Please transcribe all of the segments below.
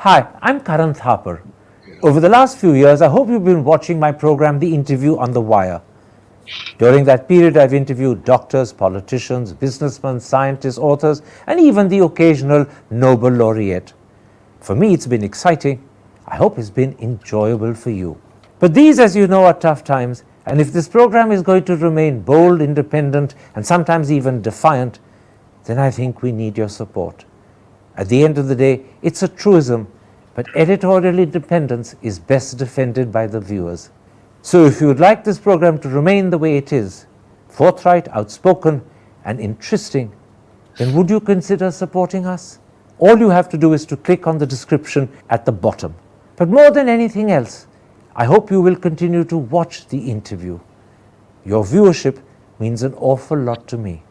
Hi, I'm Karan Thapar. Over the last few years, I hope you've been watching my program, The Interview on the Wire. During that period, I've interviewed doctors, politicians, businessmen, scientists, authors, and even the occasional Nobel laureate. For me, it's been exciting. I hope it's been enjoyable for you. But these, as you know, are tough times, and if this program is going to remain bold, independent, and sometimes even defiant, then I think we need your support. At the end of the day, it's a truism, but editorial independence is best defended by the viewers. So if you would like this program to remain the way it is, forthright, outspoken, and interesting, then would you consider supporting us? All you have to do is to click on the description at the bottom. But more than anything else, I hope you will continue to watch the interview. Your viewership means an awful lot to me.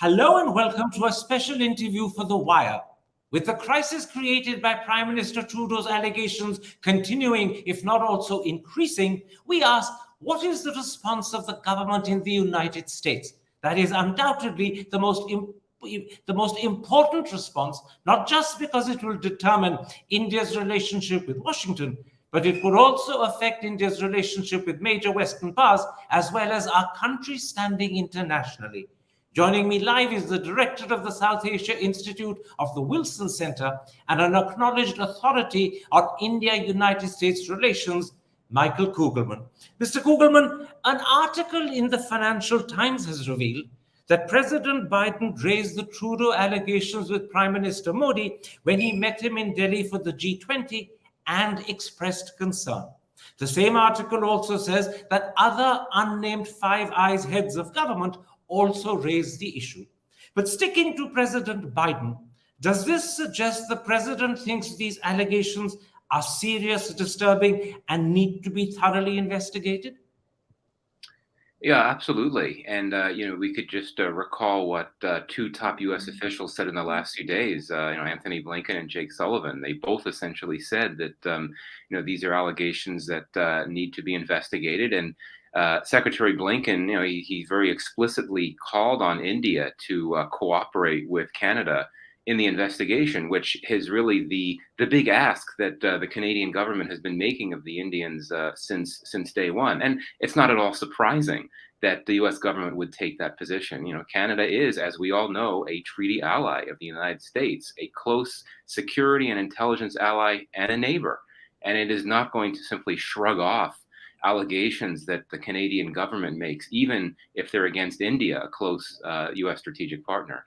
Hello and welcome to a special interview for The Wire. With the crisis created by Prime Minister Trudeau's allegations continuing, if not also increasing, we ask, what is the response of the government in the United States? That is undoubtedly the most important response, not just because it will determine India's relationship with Washington, but it could also affect India's relationship with major Western powers, as well as our country's standing internationally. Joining me live is the director of the South Asia Institute of the Wilson Center and an acknowledged authority on India-United States relations, Michael Kugelman. Mr. Kugelman, an article in the Financial Times has revealed that President Biden raised the Trudeau allegations with Prime Minister Modi when he met him in Delhi for the G20 and expressed concern. The same article also says that other unnamed Five Eyes heads of government also raised the issue. But sticking to President Biden, does this suggest the president thinks these allegations are serious, disturbing, and need to be thoroughly investigated? Yeah, absolutely. And, we could just recall what two top U.S. officials said in the last few days, Anthony Blinken and Jake Sullivan. They both essentially said that, these are allegations that need to be investigated. And Secretary Blinken, he very explicitly called on India to cooperate with Canada in the investigation, which is really the big ask that the Canadian government has been making of the Indians since day one. And it's not at all surprising that the U.S. government would take that position. Canada is, as we all know, a treaty ally of the United States, a close security and intelligence ally and a neighbor. And it is not going to simply shrug off allegations that the Canadian government makes, even if they're against India, a close U.S. strategic partner.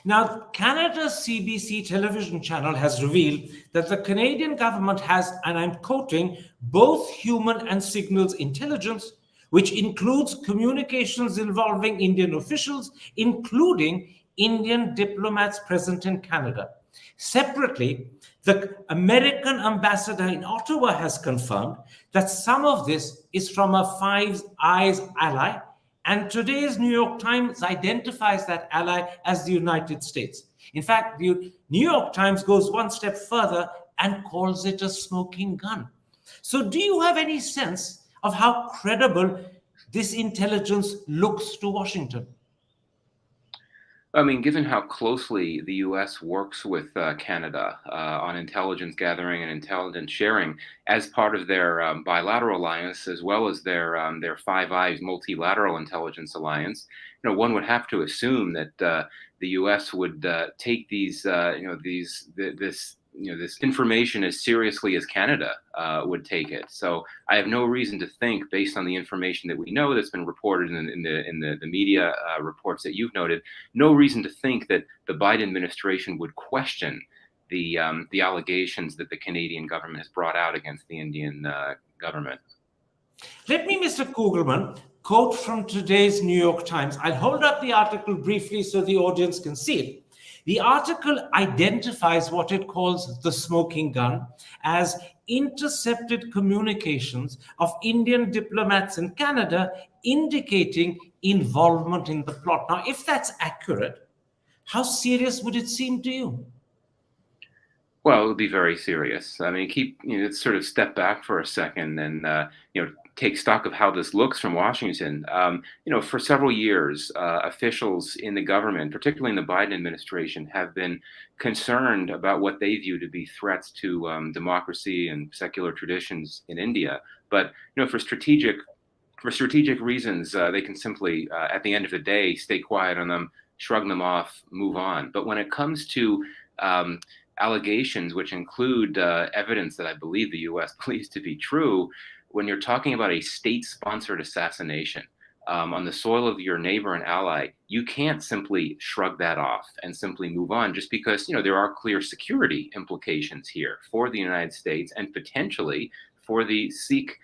Now, Canada's CBC television channel has revealed that the Canadian government has, and I'm quoting, both human and signals intelligence, which includes communications involving Indian officials, including Indian diplomats present in Canada. Separately, the American ambassador in Ottawa has confirmed that some of this is from a Five Eyes ally, and today's New York Times identifies that ally as the United States. In fact, the New York Times goes one step further and calls it a smoking gun. So do you have any sense of how credible this intelligence looks to Washington? I mean, given how closely the U.S. works with Canada on intelligence gathering and intelligence sharing as part of their bilateral alliance, as well as their Five Eyes multilateral intelligence alliance, one would have to assume that the U.S. would take this information as seriously as Canada would take it. So I have no reason to think, based on the information that we know that's been reported in the media reports that you've noted, no reason to think that the Biden administration would question the allegations that the Canadian government has brought out against the Indian government. Let me, Mr. Kugelman, quote from today's New York Times. I'll hold up the article briefly so the audience can see it. The article identifies what it calls the smoking gun as intercepted communications of Indian diplomats in Canada indicating involvement in the plot. Now, if that's accurate, how serious would it seem to you? Well, it would be very serious. I mean, let's sort of step back for a second and, take stock of how this looks from Washington. For several years, officials in the government, particularly in the Biden administration, have been concerned about what they view to be threats to democracy and secular traditions in India. But, for strategic reasons, they can simply, at the end of the day, stay quiet on them, shrug them off, move on. But when it comes to allegations, which include evidence that I believe the U.S. believes to be true, when you're talking about a state-sponsored assassination on the soil of your neighbor and ally, you can't simply shrug that off and simply move on just because, there are clear security implications here for the United States and potentially for the Sikh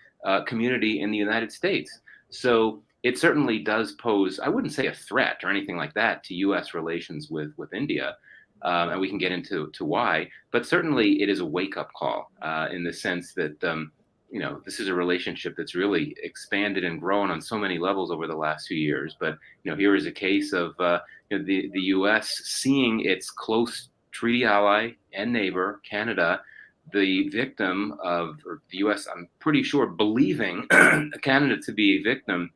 community in the United States. So it certainly does pose, I wouldn't say a threat or anything like that to U.S. relations with India. And we can get into why, but certainly it is a wake-up call in the sense that this is a relationship that's really expanded and grown on so many levels over the last few years. But here is a case of the U.S. seeing its close treaty ally and neighbor, Canada, the victim of, or the U.S., I'm pretty sure, believing Canada to be a victim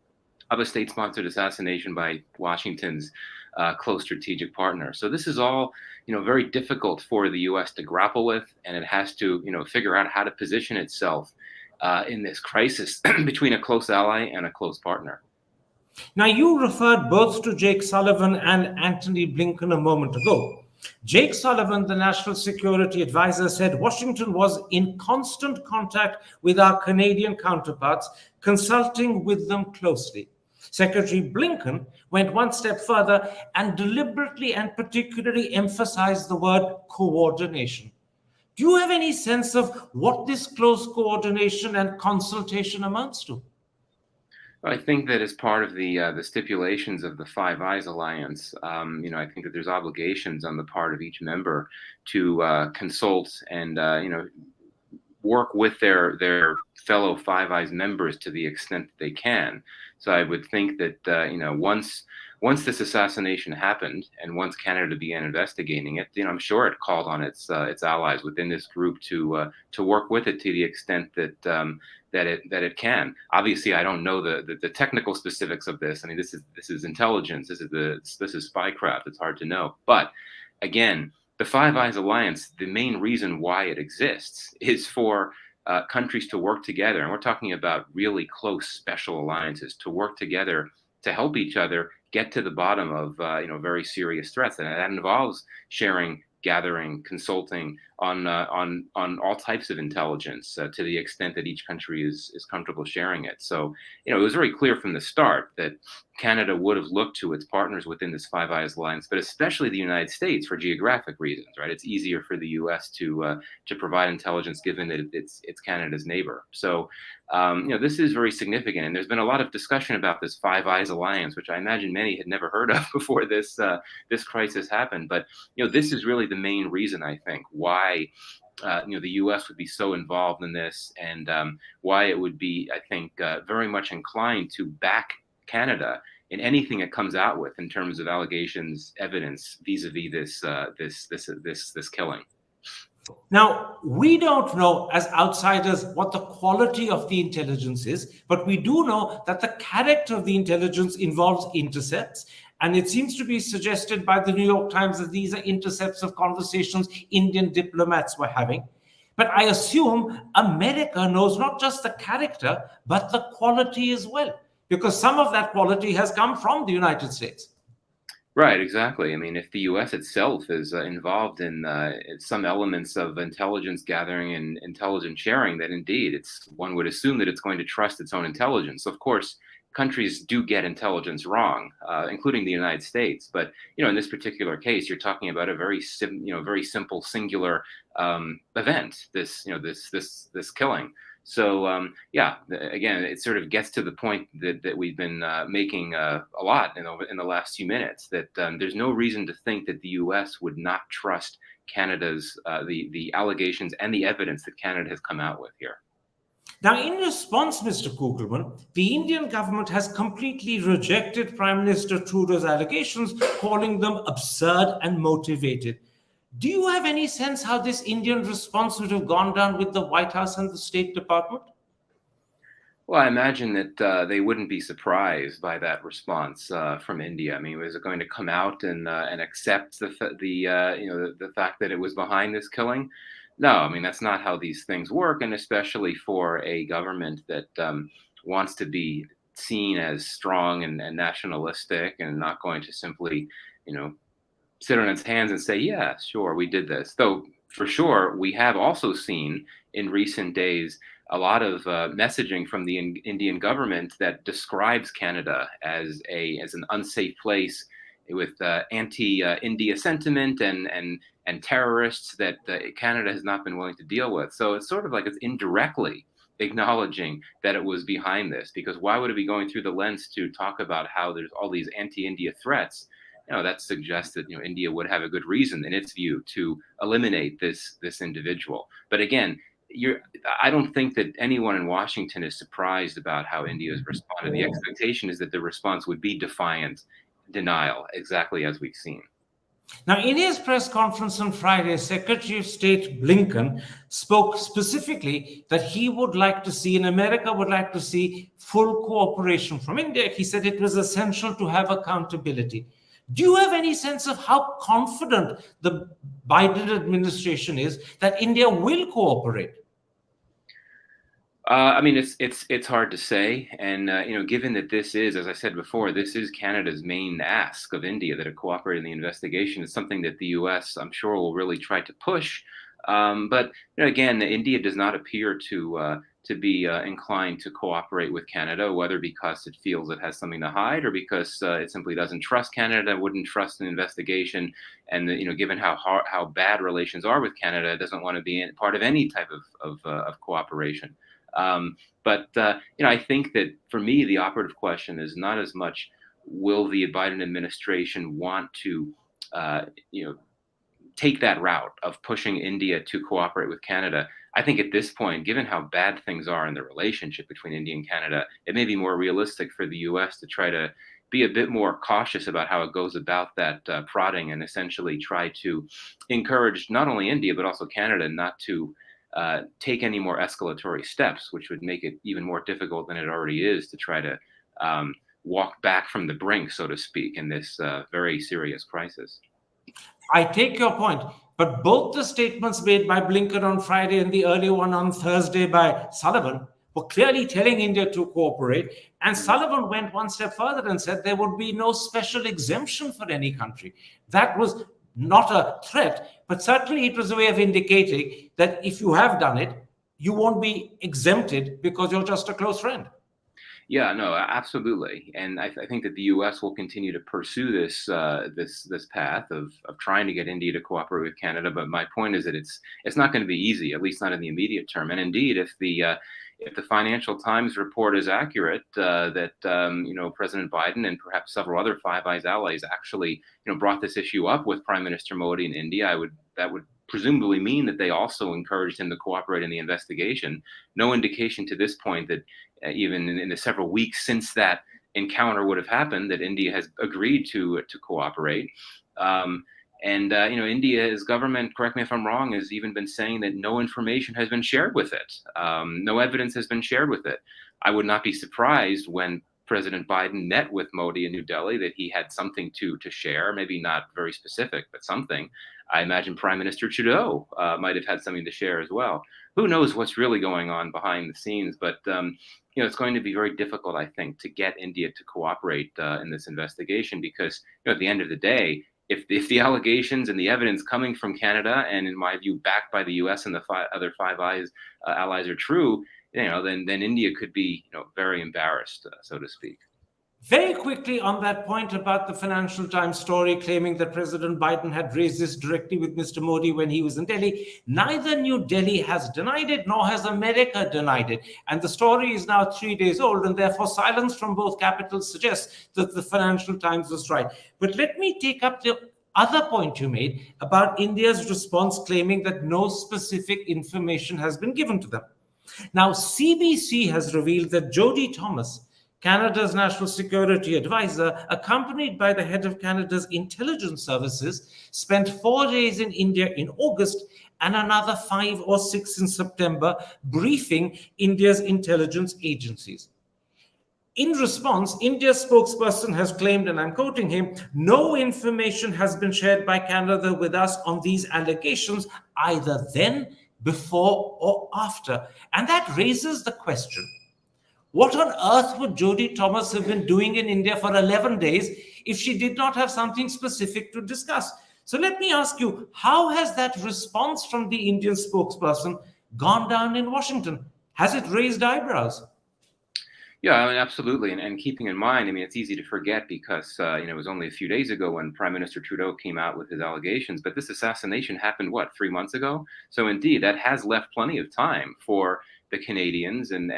of a state-sponsored assassination by Washington's close strategic partner. So this is all, very difficult for the U.S. to grapple with, and it has to, figure out how to position itself in this crisis between a close ally and a close partner. Now, you referred both to Jake Sullivan and Antony Blinken a moment ago. Jake Sullivan, the National Security Advisor, said Washington was in constant contact with our Canadian counterparts, consulting with them closely. Secretary Blinken went one step further and deliberately and particularly emphasized the word coordination. Do you have any sense of what this close coordination and consultation amounts to? I think that as part of the stipulations of the Five Eyes Alliance, I think that there's obligations on the part of each member to consult and work with their fellow Five Eyes members to the extent that they can. So I would think that once this assassination happened and once Canada began investigating it, I'm sure it called on its allies within this group to work with it to the extent that it can. Obviously, I don't know the technical specifics of this. I mean, this is intelligence. This is spycraft. It's hard to know. But again, the Five Eyes Alliance, the main reason why it exists is for countries to work together, and we're talking about really close special alliances to work together to help each other get to the bottom of very serious threats, and that involves sharing, gathering, consulting on all types of intelligence to the extent that each country is comfortable sharing it. So it was very clear from the start that Canada would have looked to its partners within this Five Eyes Alliance, but especially the United States for geographic reasons, right? It's easier for the U.S. to provide intelligence given that it's Canada's neighbor. So this is very significant, and there's been a lot of discussion about this Five Eyes Alliance, which I imagine many had never heard of before this crisis happened. But this is really the main reason, I think, why the U.S. would be so involved in this, and why it would be, I think, very much inclined to back Canada in anything it comes out with in terms of allegations, evidence vis-a-vis this killing. Now, we don't know as outsiders what the quality of the intelligence is, but we do know that the character of the intelligence involves intercepts. And it seems to be suggested by the New York Times that these are intercepts of conversations Indian diplomats were having. But I assume America knows not just the character, but the quality as well, because some of that quality has come from the United States. Right, exactly. I mean, if the U.S. itself is involved in some elements of intelligence gathering and intelligence sharing, then indeed, one would assume that it's going to trust its own intelligence. Of course, countries do get intelligence wrong, including the United States. But in this particular case, you're talking about a very simple, singular event. This killing. So again, it sort of gets to the point that we've been making a lot in the last few minutes. That there's no reason to think that the U.S. would not trust Canada's the allegations and the evidence that Canada has come out with here. Now, in response, Mr. Kugelman, the Indian government has completely rejected Prime Minister Trudeau's allegations, calling them absurd and motivated. Do you have any sense how this Indian response would have gone down with the White House and the State Department? Well, I imagine that they wouldn't be surprised by that response from India. I mean, was it going to come out and accept the fact that it was behind this killing? No, I mean that's not how these things work, and especially for a government that wants to be seen as strong and nationalistic, and not going to simply, you know, sit on its hands and say, yeah, sure, we did this. Though, for sure, we have also seen in recent days a lot of messaging from the Indian government that describes Canada as an unsafe place with anti-India sentiment and terrorists that Canada has not been willing to deal with. So it's sort of like it's indirectly acknowledging that it was behind this, because why would it be going through the lens to talk about how there's all these anti-India threats? That suggests that India would have a good reason, in its view, to eliminate this individual. But again, I don't think that anyone in Washington is surprised about how India has responded. The expectation is that the response would be defiant, denial, exactly as we've seen. Now, in his press conference on Friday, Secretary of State Blinken spoke specifically that he would like to see, and America would like to see, full cooperation from India. He said it was essential to have accountability. Do you have any sense of how confident the Biden administration is that India will cooperate? I mean, it's hard to say, and given that this is, as I said before, this is Canada's main ask of India, that it cooperate in the investigation. It's something that the U.S., I'm sure, will really try to push. But again, India does not appear to be inclined to cooperate with Canada, whether because it feels it has something to hide or because it simply doesn't trust Canada, wouldn't trust an investigation, and given how bad relations are with Canada, it doesn't want to be part of any type of cooperation. But I think that for me, the operative question is not as much will the Biden administration want to take that route of pushing India to cooperate with Canada. I think at this point, given how bad things are in the relationship between India and Canada, it may be more realistic for the U.S. to try to be a bit more cautious about how it goes about that prodding, and essentially try to encourage not only India, but also Canada not to take any more escalatory steps, which would make it even more difficult than it already is to try to walk back from the brink, so to speak, in this very serious crisis. I take your point, but both the statements made by Blinken on Friday and the earlier one on Thursday by Sullivan were clearly telling India to cooperate. And Sullivan went one step further and said there would be no special exemption for any country. That was not a threat, but certainly it was a way of indicating that if you have done it, you won't be exempted because you're just a close friend. Yeah, no, absolutely, and I think that the U.S. will continue to pursue this path of trying to get India to cooperate with Canada. But my point is that it's not going to be easy, at least not in the immediate term. And indeed, if the Financial Times report is accurate, that President Biden and perhaps several other Five Eyes allies actually brought this issue up with Prime Minister Modi in India, that would presumably mean that they also encouraged him to cooperate in the investigation. No indication to this point that even in the several weeks since that encounter would have happened, that India has agreed to cooperate. India's government, correct me if I'm wrong, has even been saying that no information has been shared with it. No evidence has been shared with it. I would not be surprised when President Biden met with Modi in New Delhi that he had something to share, maybe not very specific, but something. I imagine Prime Minister Trudeau might have had something to share as well. Who knows what's really going on behind the scenes? But it's going to be very difficult, I think, to get India to cooperate in this investigation, because at the end of the day, if the allegations and the evidence coming from Canada, and in my view backed by the U.S. and the other Five Eyes allies, are true, then India could be very embarrassed, so to speak. Very quickly on that point about the Financial Times story claiming that President Biden had raised this directly with Mr. Modi when he was in Delhi, neither New Delhi has denied it, nor has America denied it. And the story is now 3 days old, and therefore silence from both capitals suggests that the Financial Times was right. But let me take up the other point you made about India's response claiming that no specific information has been given to them. Now, CBC has revealed that Jodie Thomas, Canada's national security advisor, accompanied by the head of Canada's intelligence services, spent 4 days in India in August and another 5 or 6 in September, briefing India's intelligence agencies. In response, India's spokesperson has claimed, and I'm quoting him, no information has been shared by Canada with us on these allegations, either then, before, or after. And that raises the question, what on earth would Jodie Thomas have been doing in India for 11 days if she did not have something specific to discuss? So let me ask you, how has that response from the Indian spokesperson gone down in Washington? Has it raised eyebrows? Yeah, I mean, absolutely. And keeping in mind, I mean, it's easy to forget because, it was only a few days ago when Prime Minister Trudeau came out with his allegations. But this assassination happened, 3 months ago? So indeed, that has left plenty of time for the Canadians and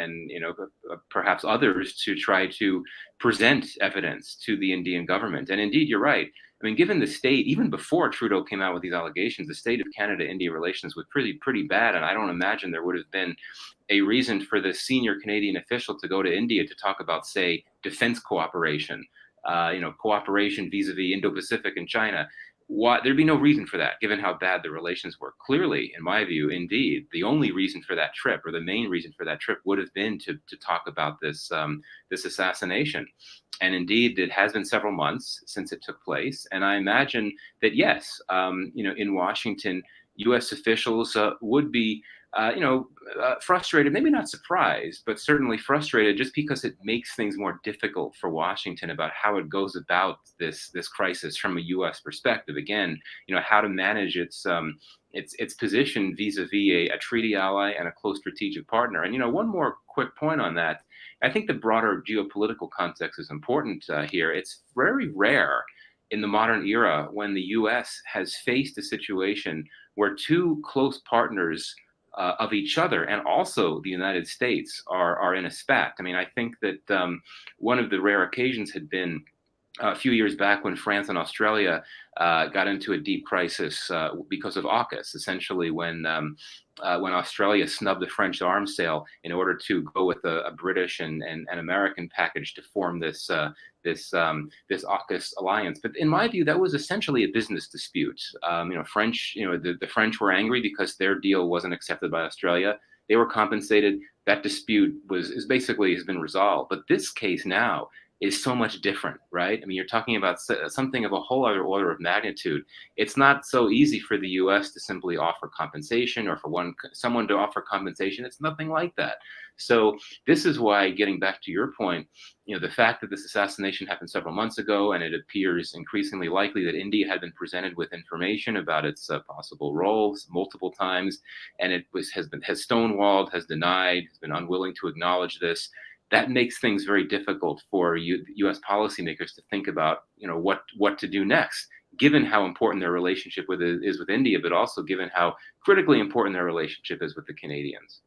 perhaps others to try to present evidence to the Indian government. And indeed, you're right. I mean, given the state, even before Trudeau came out with these allegations, the state of Canada-India relations was pretty bad. And I don't imagine there would have been a reason for the senior Canadian official to go to India to talk about, say, defense cooperation, cooperation vis-a-vis Indo-Pacific and China. There'd be no reason for that, given how bad the relations were. Clearly, in my view, indeed, the only reason for that trip, or the main reason for that trip, would have been to talk about this assassination. And indeed, it has been several months since it took place. And I imagine that, yes, in Washington, U.S. officials would be frustrated, maybe not surprised, but certainly frustrated, just because it makes things more difficult for Washington about how it goes about this crisis from a U.S. perspective. Again, how to manage its position vis-a-vis a treaty ally and a close strategic partner. And one more quick point on that. I think the broader geopolitical context is important here. It's very rare in the modern era when the U.S. has faced a situation where two close partners of each other and also the United States are in a spat. I mean, I think that one of the rare occasions had been a few years back when France and Australia got into a deep crisis because of AUKUS, essentially when Australia snubbed the French arms sale in order to go with a British and American package to form this AUKUS alliance. But in my view, that was essentially a business dispute. The French were angry because their deal wasn't accepted by Australia. They were compensated. That dispute has been resolved. But this case now is so much different, right? I mean, you're talking about something of a whole other order of magnitude. It's not so easy for the U.S. to simply offer compensation, or for someone to offer compensation. It's nothing like that. So this is why, getting back to your point, the fact that this assassination happened several months ago, and it appears increasingly likely that India had been presented with information about its possible roles multiple times, and it has stonewalled, has denied, has been unwilling to acknowledge this. That makes things very difficult for U.S. policymakers to think about, what to do next, given how important their relationship is with India, but also given how critically important their relationship is with the Canadians.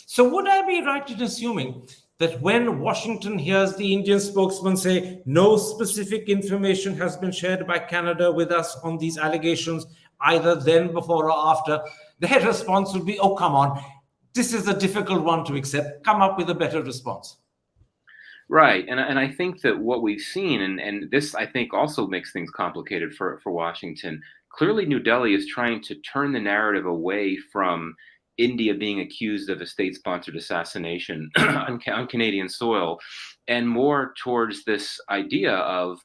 So would I be right in assuming that when Washington hears the Indian spokesman say no specific information has been shared by Canada with us on these allegations, either then, before, or after, their response would be, oh, come on, this is a difficult one to accept. Come up with a better response. Right. And I think that what we've seen, and this, I think, also makes things complicated for Washington. Clearly, New Delhi is trying to turn the narrative away from India being accused of a state-sponsored assassination on Canadian soil, and more towards this idea of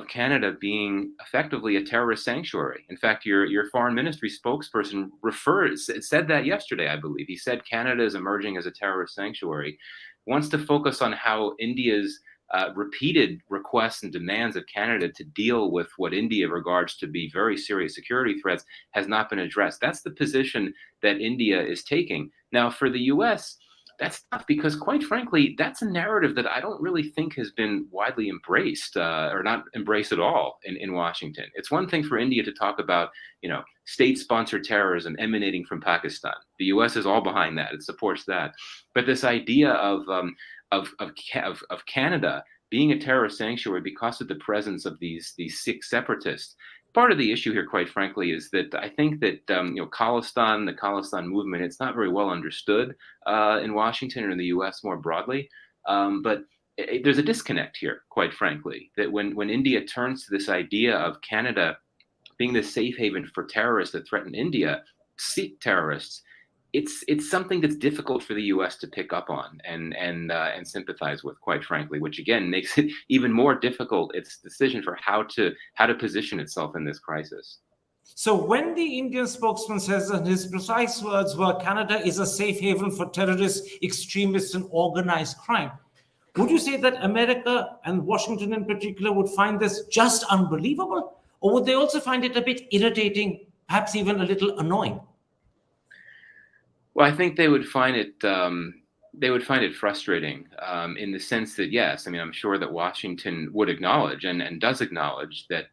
Canada being effectively a terrorist sanctuary. In fact, your foreign ministry spokesperson said that yesterday, I believe. He said Canada is emerging as a terrorist sanctuary. Wants to focus on how India's repeated requests and demands of Canada to deal with what India regards to be very serious security threats has not been addressed. That's the position that India is taking. Now, for the U.S., that's tough because, quite frankly, that's a narrative that I don't really think has been widely embraced or not embraced at all in Washington. It's one thing for India to talk about, state-sponsored terrorism emanating from Pakistan. The U.S. is all behind that. It supports that. But this idea of Canada being a terrorist sanctuary because of the presence of these Sikh separatists, part of the issue here, quite frankly, is that I think that Khalistan, the Khalistan movement, it's not very well understood in Washington or in the U.S. more broadly. But there's a disconnect here, quite frankly, that when India turns to this idea of Canada being the safe haven for terrorists that threaten India, Sikh terrorists, it's something that's difficult for the U.S. to pick up on and sympathize with, quite frankly, which again makes it even more difficult its decision for how to position itself in this crisis. So when the Indian spokesman says that his precise words were Canada is a safe haven for terrorists, extremists, and organized crime, would you say that America and Washington in particular would find this just unbelievable? Or would they also find it a bit irritating, perhaps even a little annoying? Well, I think they would find it frustrating in the sense that, yes, I mean, I'm sure that Washington would acknowledge and does acknowledge that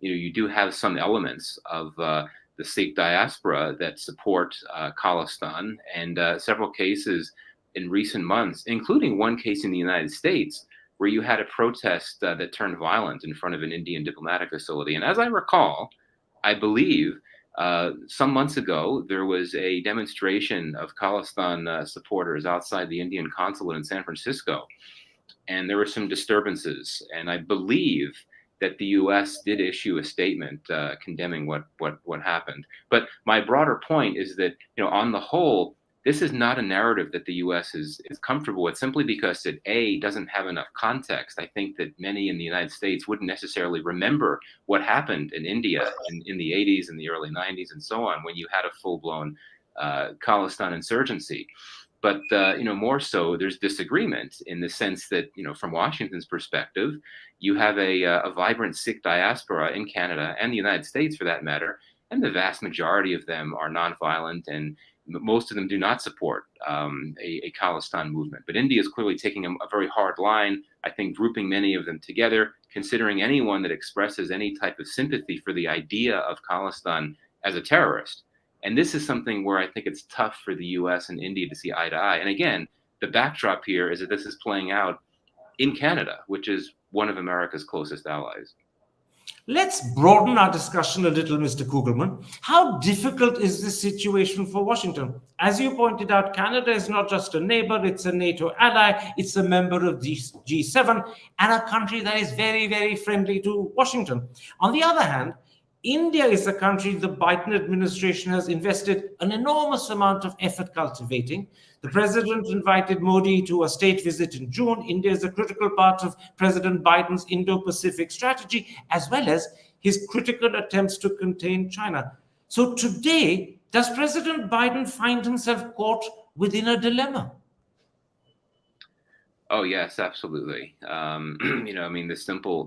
you do have some elements of the Sikh diaspora that support Khalistan, and several cases in recent months, including one case in the United States where you had a protest that turned violent in front of an Indian diplomatic facility. And as I recall, I believe some months ago, there was a demonstration of Khalistan supporters outside the Indian consulate in San Francisco, and there were some disturbances. And I believe that the U.S. did issue a statement condemning what happened. But my broader point is that, on the whole, this is not a narrative that the U.S. is comfortable with, simply because it, A, doesn't have enough context. I think that many in the United States wouldn't necessarily remember what happened in India in the 80s and the early 90s and so on, when you had a full-blown Khalistan insurgency. But, more so, there's disagreement in the sense that, from Washington's perspective, you have a vibrant Sikh diaspora in Canada and the United States, for that matter, and the vast majority of them are nonviolent, and most of them do not support a Khalistan movement. But India is clearly taking a very hard line, I think, grouping many of them together, considering anyone that expresses any type of sympathy for the idea of Khalistan as a terrorist. And this is something where I think it's tough for the U.S. and India to see eye to eye. And again, the backdrop here is that this is playing out in Canada, which is one of America's closest allies. Let's broaden our discussion a little, Mr. Kugelman. How difficult is this situation for Washington? As you pointed out, Canada is not just a neighbor, it's a NATO ally, it's a member of the G7, and a country that is very, very friendly to Washington. On the other hand, India is a country the Biden administration has invested an enormous amount of effort cultivating. The president invited Modi to a state visit in June. India is a critical part of President Biden's Indo-Pacific strategy, as well as his critical attempts to contain China. So today, does President Biden find himself caught within a dilemma? Oh yes, absolutely. The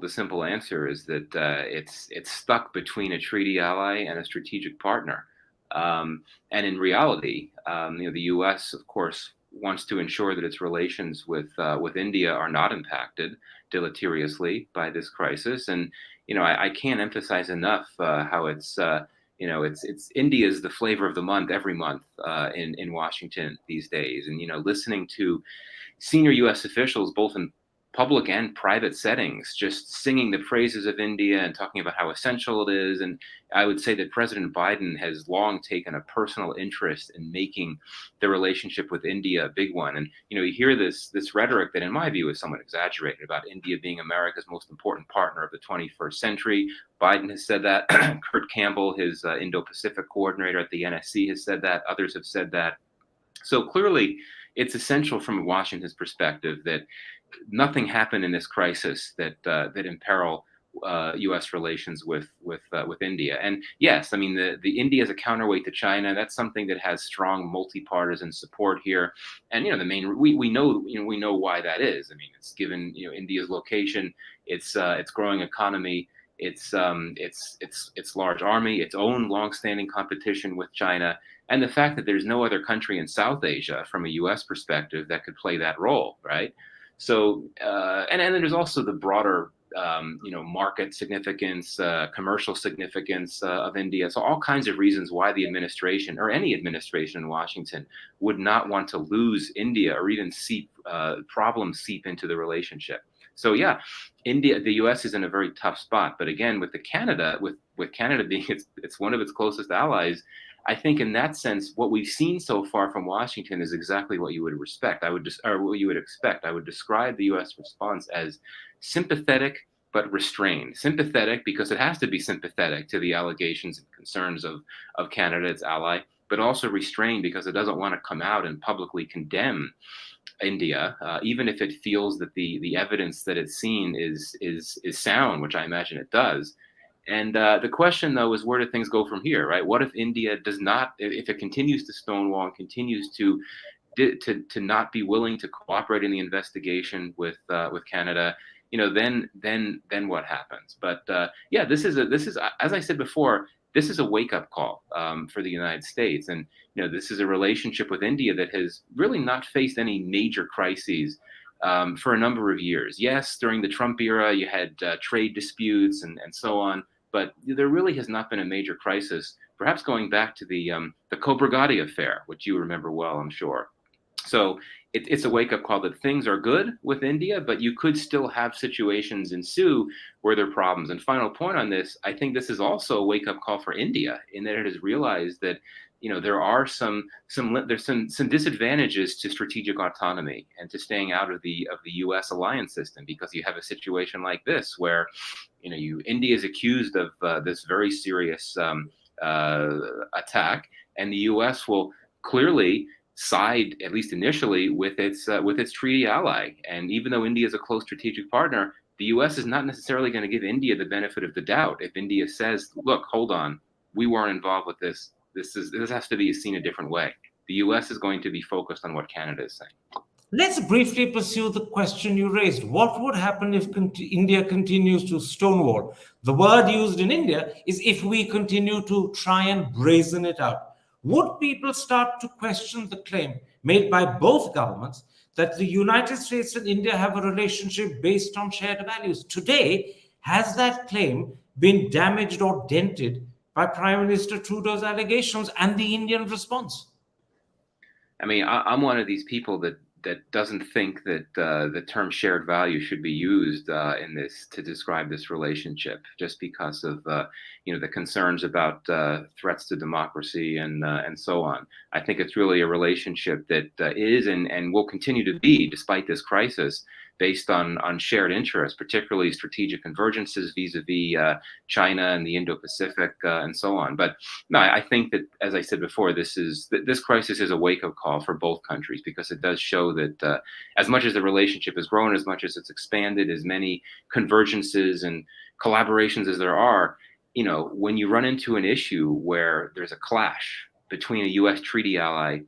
simple answer is that it's stuck between a treaty ally and a strategic partner. And in reality, the U.S. of course wants to ensure that its relations with India are not impacted deleteriously by this crisis. And I can't emphasize enough how it's India's the flavor of the month every month in Washington these days. And listening to senior U.S. officials, both in public and private settings, just singing the praises of India and talking about how essential it is. And I would say that President Biden has long taken a personal interest in making the relationship with India a big one. And, you hear this rhetoric that in my view is somewhat exaggerated about India being America's most important partner of the 21st century. Biden has said that. Kurt Campbell, his Indo-Pacific coordinator at the NSC, has said that. Others have said that. So clearly, it's essential from Washington's perspective that nothing happened in this crisis that imperil U.S. relations with India. And yes, I mean the India is a counterweight to China. That's something that has strong multi-partisan support here. And we know why that is. I mean, it's given India's location, its growing economy, its large army, its own long-standing competition with China, and the fact that there's no other country in South Asia from a U.S. perspective that could play that role, right? So, and then there's also the broader, market significance, commercial significance of India. So all kinds of reasons why the administration or any administration in Washington would not want to lose India or even see problems seep into the relationship. So yeah, the U.S. is in a very tough spot. But again, with Canada being it's one of its closest allies, I think in that sense, what we've seen so far from Washington is exactly what you would expect. What you would expect. I would describe the U.S. response as sympathetic but restrained. Sympathetic because it has to be sympathetic to the allegations and concerns of Canada, its ally, but also restrained because it doesn't want to come out and publicly condemn India, even if it feels that the evidence that it's seen is sound, which I imagine it does. And the question, though, is where do things go from here, right? What if India does not, if it continues to stonewall and continues to not be willing to cooperate in the investigation with Canada? Then what happens? But yeah, this is as I said before, this is a wake-up call for the United States, and this is a relationship with India that has really not faced any major crises for a number of years. Yes, during the Trump era, you had trade disputes and so on, but there really has not been a major crisis, perhaps going back to the Cobra Gotti affair, which you remember well, I'm sure. So it's a wake-up call that things are good with India, but you could still have situations ensue where there are problems. And final point on this, I think this is also a wake-up call for India in that it has realized that there are some disadvantages to strategic autonomy and to staying out of the U.S. alliance system, because you have a situation like this where India is accused of this very serious attack, and the U.S. will clearly side, at least initially, with its treaty ally. And even though India is a close strategic partner, the U.S. is not necessarily going to give India the benefit of the doubt. If India says, "Look, hold on, we weren't involved with this. This has to be seen a different way," the U.S. is going to be focused on what Canada is saying. Let's briefly pursue the question you raised. What would happen if India continues to stonewall? The word used in India is if we continue to try and brazen it out. Would people start to question the claim made by both governments that the United States and India have a relationship based on shared values? Today, has that claim been damaged or dented by Prime Minister Trudeau's allegations and the Indian response? I mean, I'm one of these people that doesn't think that the term shared value should be used in this to describe this relationship, just because of the concerns about threats to democracy and so on. I think it's really a relationship that is and will continue to be, despite this crisis, based on shared interests, particularly strategic convergences vis-a-vis China and the Indo-Pacific and so on. But no, I think that, as I said before, this crisis is a wake-up call for both countries, because it does show that as much as the relationship has grown, as much as it's expanded, as many convergences and collaborations as there are, when you run into an issue where there's a clash between a U.S. treaty ally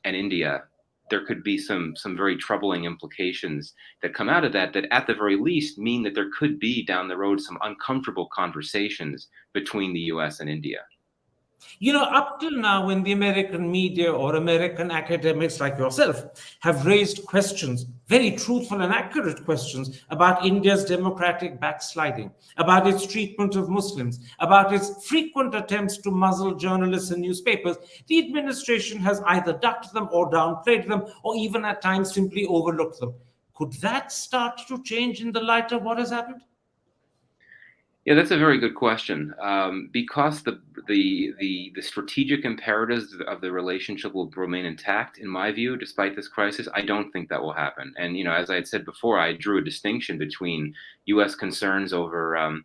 and India, there could be some very troubling implications that come out of that at the very least mean that there could be down the road some uncomfortable conversations between the U.S. and India. Up till now, when the American media or American academics like yourself have raised questions, very truthful and accurate questions, about India's democratic backsliding, about its treatment of Muslims, about its frequent attempts to muzzle journalists and newspapers, the administration has either ducked them or downplayed them, or even at times simply overlooked them. Could that start to change in the light of what has happened? Yeah, that's a very good question. Because the strategic imperatives of the relationship will remain intact, in my view, despite this crisis, I don't think that will happen. And as I had said before, I drew a distinction between U.S. concerns over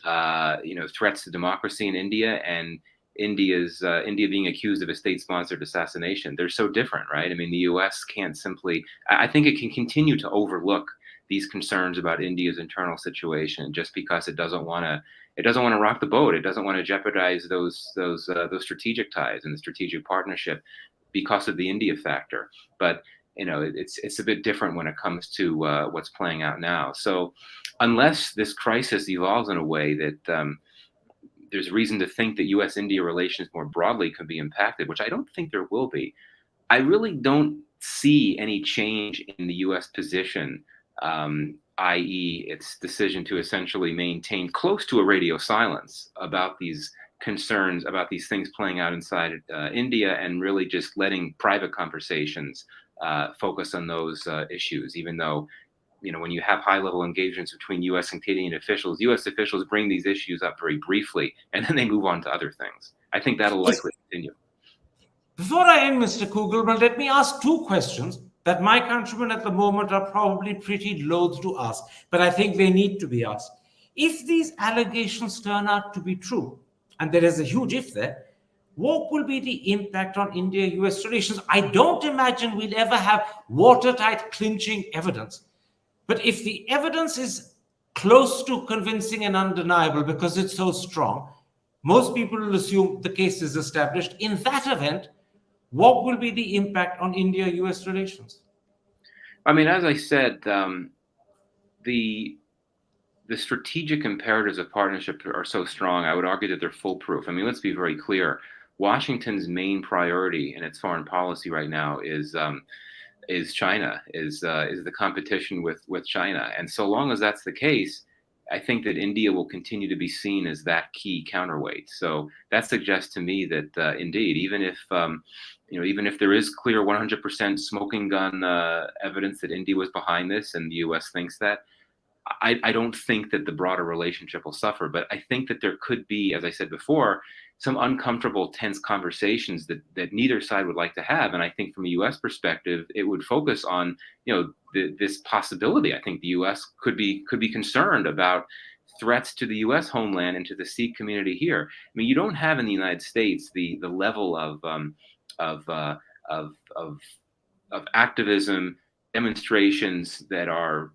threats to democracy in India and India being accused of a state-sponsored assassination. They're so different, right? I mean, the U.S. can't simply. I think it can continue to overlook these concerns about India's internal situation just because it doesn't want to rock the boat. It doesn't want to jeopardize those strategic ties and the strategic partnership because of the India factor. But it's a bit different when it comes to what's playing out now. So unless this crisis evolves in a way that there's reason to think that U.S.-India relations more broadly could be impacted, which I don't think there will be, I really don't see any change in the U.S. position, i.e. its decision to essentially maintain close to a radio silence about these concerns, about these things playing out inside India, and really just letting private conversations focus on those issues, even though when you have high-level engagements between U.S. and Canadian officials, U.S. officials bring these issues up very briefly, and then they move on to other things. I think that'll likely continue. Before I end, Mr. Kugelman, let me ask two questions that my countrymen at the moment are probably pretty loath to ask, but I think they need to be asked. If these allegations turn out to be true, and there is a huge if there, what will be the impact on India-US relations? I don't imagine we'll ever have watertight clinching evidence. But if the evidence is close to convincing and undeniable because it's so strong, most people will assume the case is established. In that event, what will be the impact on India-US relations? I mean, as I said, the strategic imperatives of partnership are so strong, I would argue that they're foolproof. I mean, let's be very clear. Washington's main priority in its foreign policy right now is China, is the competition with China. And so long as that's the case, I think that India will continue to be seen as that key counterweight. So that suggests to me that indeed, even if there is clear 100% smoking gun evidence that India was behind this, and the U.S. thinks that, I don't think that the broader relationship will suffer. But I think that there could be, as I said before, some uncomfortable, tense conversations that neither side would like to have. And I think from a U.S. perspective, it would focus on, this possibility. I think the U.S. could be concerned about threats to the U.S. homeland and to the Sikh community here. I mean, you don't have in the United States the level of activism, demonstrations that are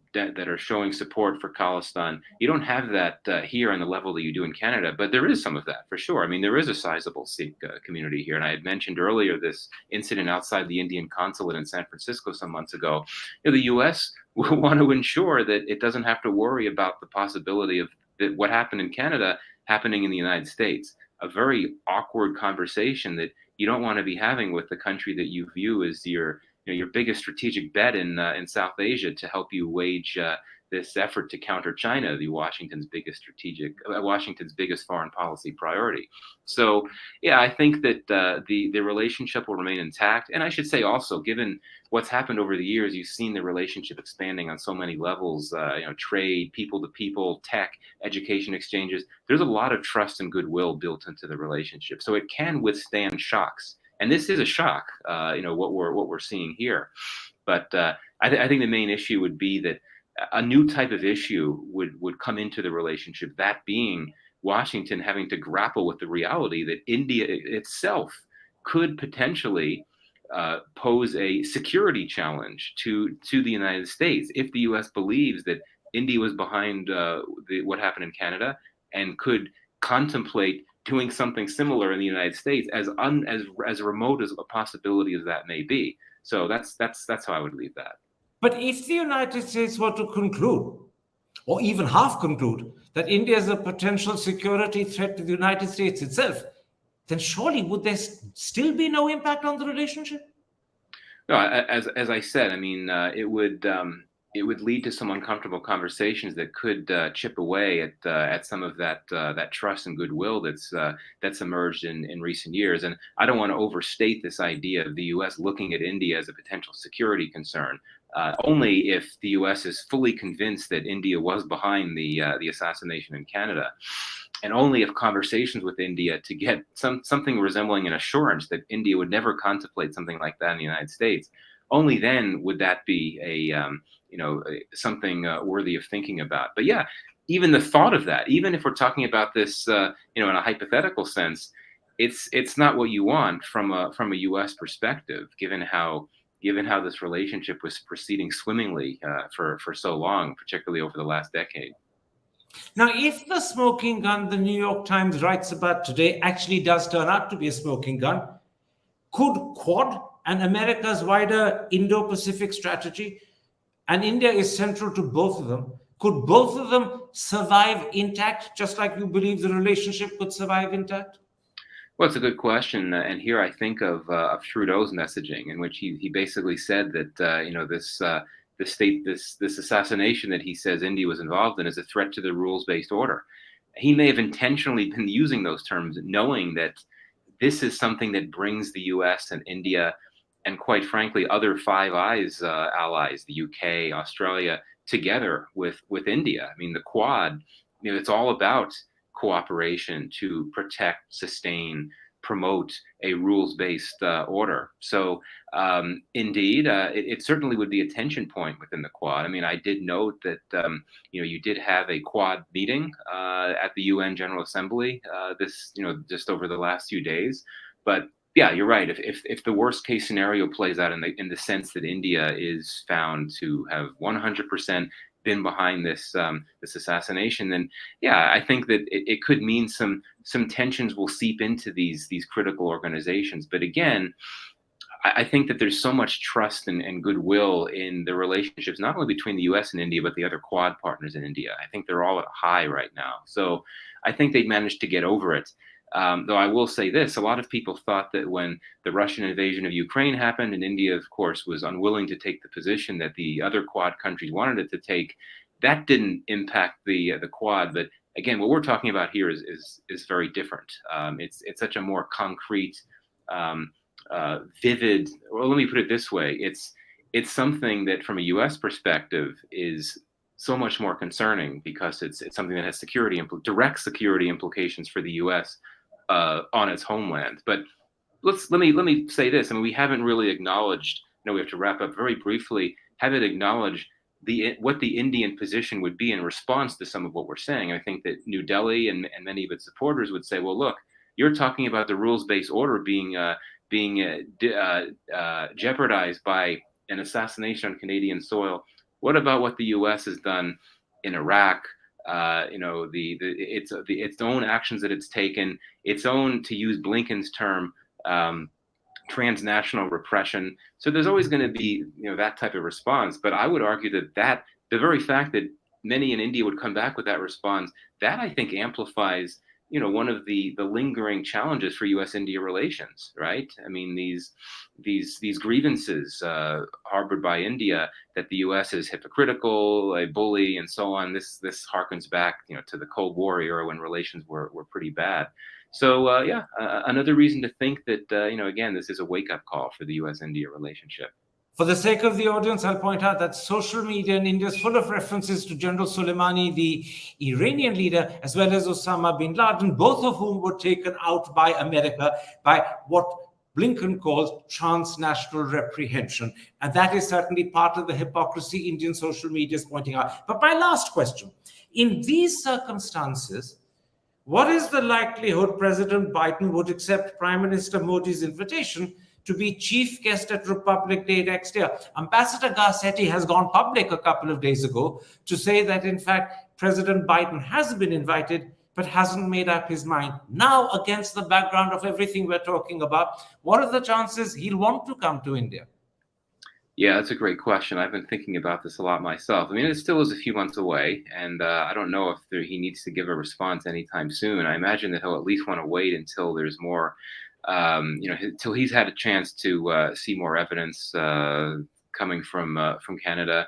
showing support for Khalistan. You don't have that here on the level that you do in Canada, but there is some of that for sure. I mean, there is a sizable Sikh community here, and I had mentioned earlier this incident outside the Indian consulate in San Francisco some months ago. The U.S. will want to ensure that it doesn't have to worry about the possibility of what happened in Canada happening in the United States. A very awkward conversation that you don't want to be having with the country that you view as your biggest strategic bet in South Asia to help you wage this effort to counter China, Washington's biggest foreign policy priority. So, yeah, I think that the relationship will remain intact. And I should say also, given what's happened over the years, you've seen the relationship expanding on so many levels, trade, people to people, tech, education exchanges. There's a lot of trust and goodwill built into the relationship. So it can withstand shocks. And this is a shock, what we're seeing here. But I think the main issue would be that a new type of issue would come into the relationship, that being Washington having to grapple with the reality that India itself could potentially pose a security challenge to the United States if the U.S. believes that India was behind what happened in Canada and could contemplate doing something similar in the United States, as remote as a possibility as that may be. So that's how I would leave that. But if the United States were to conclude, or even half conclude, that India is a potential security threat to the United States itself, then surely would there still be no impact on the relationship? No, as I said, I mean, it would lead to some uncomfortable conversations that could chip away at some of that trust and goodwill that's emerged in recent years. And I don't want to overstate this idea of the U.S. looking at India as a potential security concern. Only if the U.S. is fully convinced that India was behind the assassination in Canada, and only if conversations with India to get something resembling an assurance that India would never contemplate something like that in the United States. Only then would that be something worthy of thinking about. But yeah, even the thought of that, even if we're talking about this, in a hypothetical sense, it's not what you want from a U.S. perspective, given how this relationship was proceeding swimmingly for so long, particularly over the last decade. Now, if the smoking gun the New York Times writes about today actually does turn out to be a smoking gun, could Quad and America's wider Indo-Pacific strategy, and India is central to both of them, could both of them survive intact, just like you believe the relationship could survive intact? Well, it's a good question, and here I think of Trudeau's messaging, in which he basically said that this assassination that he says India was involved in is a threat to the rules-based order. He may have intentionally been using those terms, knowing that this is something that brings the U.S. and India, and quite frankly, other Five Eyes allies, the UK, Australia, together with India. I mean, the Quad, it's all about cooperation to protect, sustain, promote a rules-based order. So indeed, it certainly would be a tension point within the Quad. I mean, I did note that you did have a Quad meeting at the UN General Assembly just over the last few days. But yeah, you're right. If the worst case scenario plays out in the sense that India is found to have 100% been behind this assassination, then yeah, I think that it could mean some tensions will seep into these critical organizations. But again, I think that there's so much trust and goodwill in the relationships, not only between the U.S. and India, but the other Quad partners in India. I think they're all at high right now. So I think they've managed to get over it. Though I will say this, a lot of people thought that when the Russian invasion of Ukraine happened, and India, of course, was unwilling to take the position that the other Quad countries wanted it to take, that didn't impact the Quad. But again, what we're talking about here is very different. It's such a more concrete, vivid. Well, let me put it this way: it's something that, from a U.S. perspective, is so much more concerning because it's something that has direct security implications for the U.S. On its homeland. But let me say this. I mean, we haven't really acknowledged. We have to wrap up very briefly. Haven't acknowledged what the Indian position would be in response to some of what we're saying. I think that New Delhi and many of its supporters would say, well, look, you're talking about the rules-based order being jeopardized by an assassination on Canadian soil. What about what the U.S. has done in Iraq? Its own actions that it's taken, its own, to use Blinken's term, transnational repression. So there's always going to be that type of response. But I would argue that the very fact that many in India would come back with that response, that I think amplifies one of the lingering challenges for U.S.-India relations, right? I mean, these grievances harbored by India that the U.S. is hypocritical, a bully, and so on. This harkens back, to the Cold War era when relations were pretty bad. So another reason to think that again, this is a wake-up call for the U.S.-India relationship. For the sake of the audience, I'll point out that social media in India is full of references to General Soleimani, the Iranian leader, as well as Osama bin Laden, both of whom were taken out by America by what Blinken calls transnational reprehension. And that is certainly part of the hypocrisy Indian social media is pointing out. But my last question, in these circumstances, what is the likelihood President Biden would accept Prime Minister Modi's invitation to be chief guest at Republic Day next year? Ambassador Garcetti has gone public a couple of days ago to say that, in fact, President Biden has been invited, but hasn't made up his mind. Now, against the background of everything we're talking about, what are the chances he'll want to come to India? Yeah, that's a great question. I've been thinking about this a lot myself. I mean, it still is a few months away, and I don't know if he needs to give a response anytime soon. I imagine that he'll at least want to wait until there's more till he's had a chance to see more evidence coming from Canada.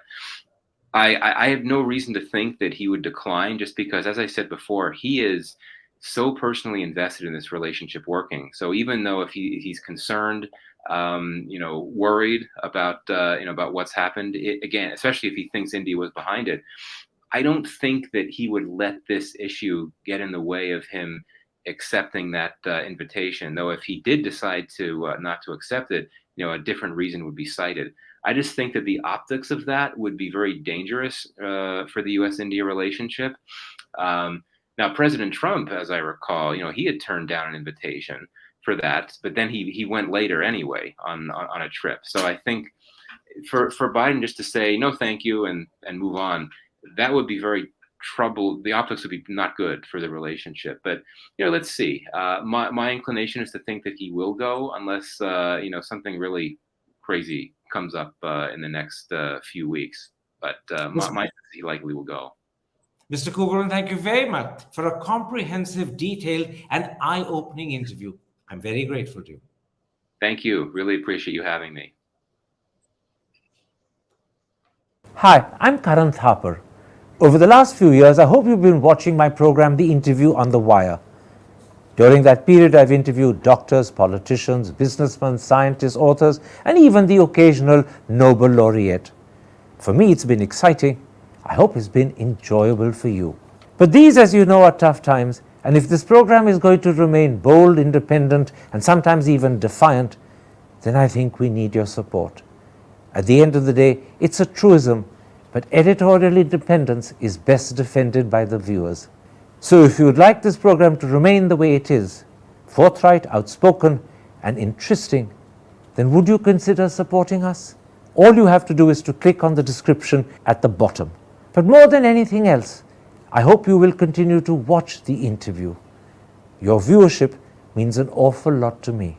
I have no reason to think that he would decline, just because, as I said before, he is so personally invested in this relationship working. So even though if he's concerned, worried about about what's happened, again, especially if he thinks India was behind it, I don't think that he would let this issue get in the way of him accepting that invitation. Though if he did decide to not to accept it, a different reason would be cited. I just think that the optics of that would be very dangerous for the U.S.-India relationship. Now, President Trump, as I recall, he had turned down an invitation for that, but then he went later anyway on a trip. So I think for Biden just to say no, thank you, and move on, that would be very trouble. The optics would be not good for the relationship. But let's see. My inclination is to think that he will go, unless something really crazy comes up in the next few weeks. But my he likely will go. Mr. Kugelman, thank you very much for a comprehensive, detailed, and eye-opening interview. I'm very grateful to you. Thank you. Really appreciate you having me. Hi, I'm Karan Thapar. Over the last few years, I hope you've been watching my program, The Interview on the Wire. During that period, I've interviewed doctors, politicians, businessmen, scientists, authors, and even the occasional Nobel laureate. For me, it's been exciting, I hope it's been enjoyable for you. But these, as you know, are tough times, and if this program is going to remain bold, independent, and sometimes even defiant, then I think we need your support. At the end of the day, it's a truism, but editorial independence is best defended by the viewers. So if you would like this program to remain the way it is, forthright, outspoken, and interesting, then would you consider supporting us? All you have to do is to click on the description at the bottom. But more than anything else, I hope you will continue to watch the interview. Your viewership means an awful lot to me.